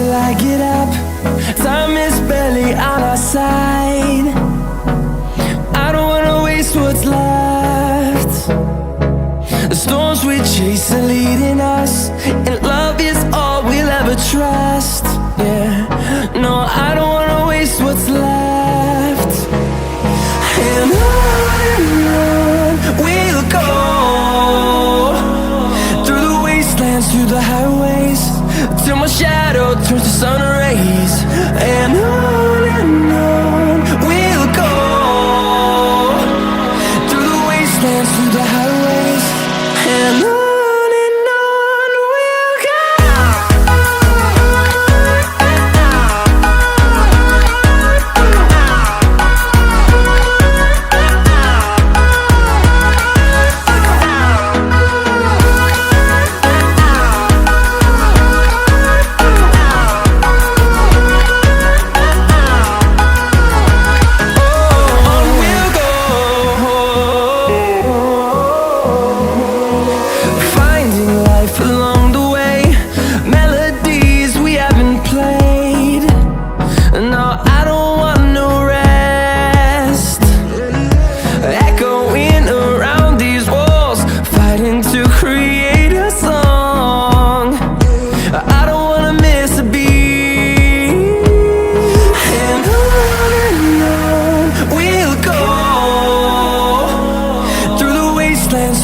till I get up. Time is barely on our side. I don't wanna waste what's left. The storms we chase are leading us, and love is all we'll ever trust. Yeah, no, I don't wanna waste what's left. And on we'll go, through the wastelands, through the highways, till my shadow turns to sun rays. And on we'll go, through the wastelands, through the highways, and on.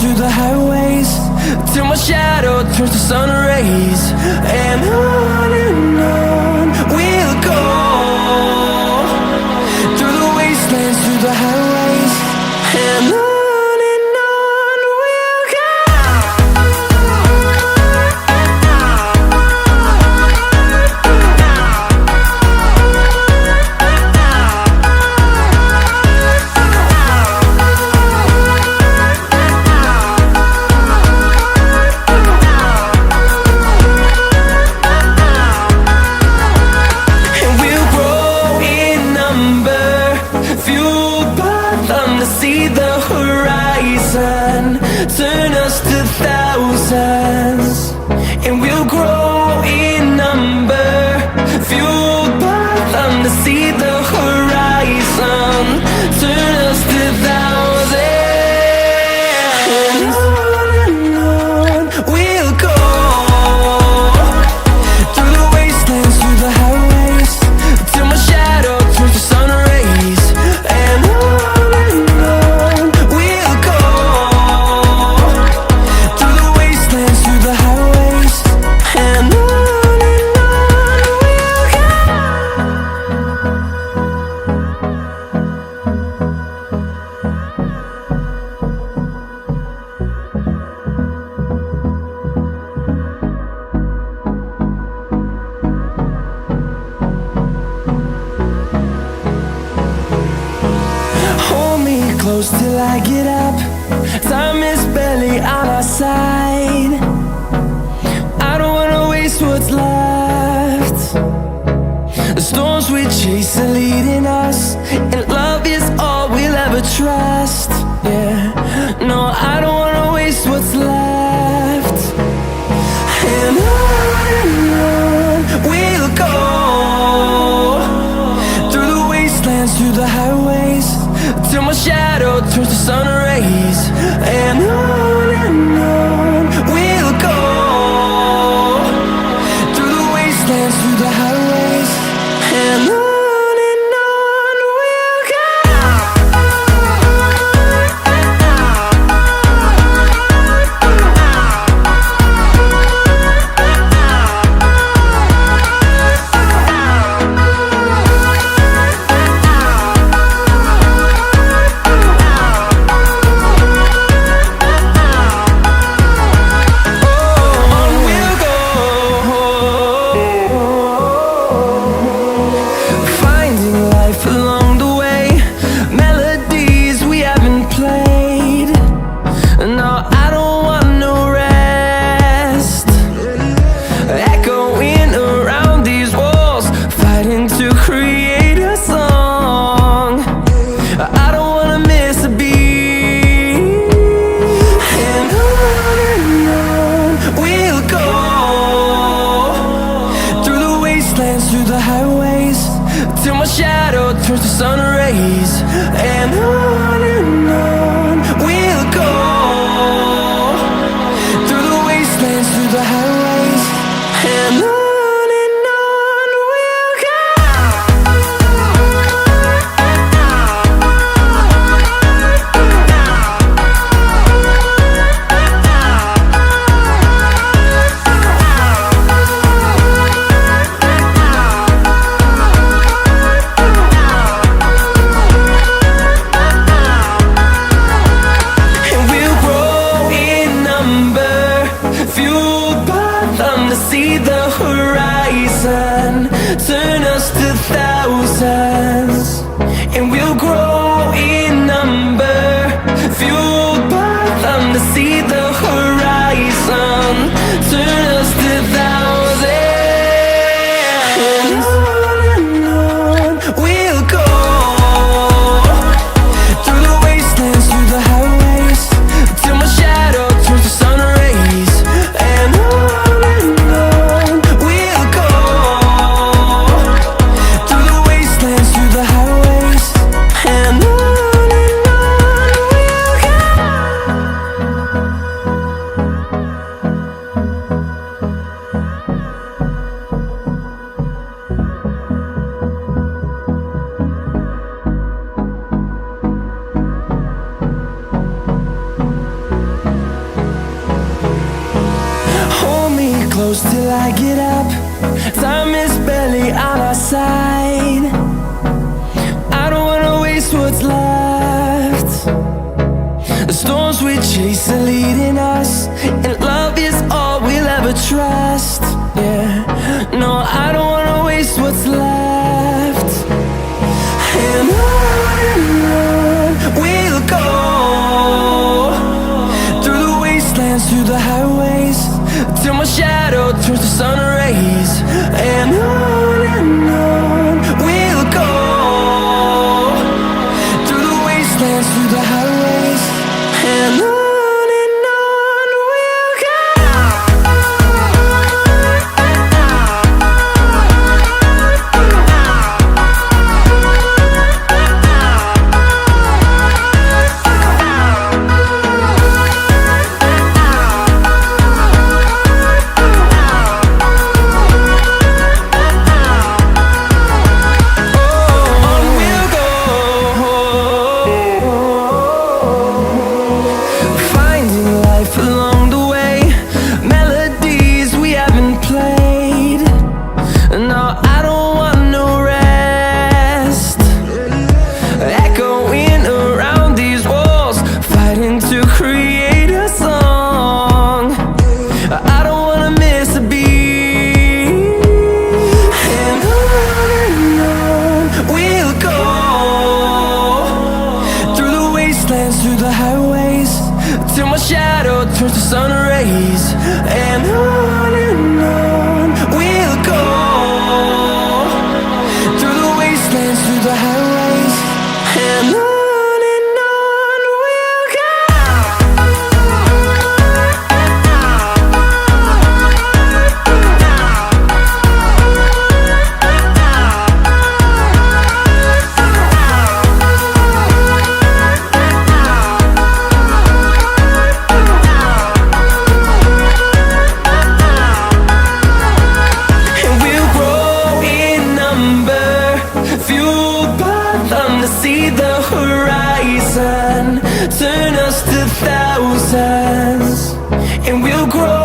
Through the highways, till my shadow turns to sun rays. And on we'll go, through the wastelands, through the highways, and on we'll go. See the horizon turn us to thousands, and we'll grow in number, fueled by them to see the horizon turn us to thousands. And on we'll go, through the wastelands, through the highways, till my shadow turns to sun rays. And close till I get up. Time is barely on our side. I don't wanna waste what's left. The storms we chase are leading us, and love is all we'll ever trust. Yeah, no, I don't wanna waste what's left. And on we'll go, through the wastelands, through the highways, till my shadow turns to sun rays. And on we'll go, through the wastelands, through the highways, and on. my shadow turns to sun rays. And on we'll go, through the wastelands, through the highways. And on we'll go. See the horizon turn us to thousands, and we'll grow in number, fueled by them. To see the horizon turn us to thousands, and on we'll go, through the wastelands, through the highways, till my shadow turns to sun rays. And close till I get up. Time is barely on our side. I don't wanna waste what's left. The storms we chase are leading us, and love is all we'll ever trust. Yeah, no, I don't wanna waste what's left. And on we'll go, through the wastelands, through the highways, till my shadow turns to sun rays. And on we'll go, through the wastelands, through the highways. And on we'll go. Along the way, melodies we haven't played. No, I don't want no rest. Echoing around these walls, fighting to create a song. I don't wanna miss a beat. And on we'll go, through the wastelands, through the highways, till my shadow turns to sun rays. And on we'll go, through the wastelands, through the highways. And on we'll go. To see the horizon turn us to thousands, and we'll grow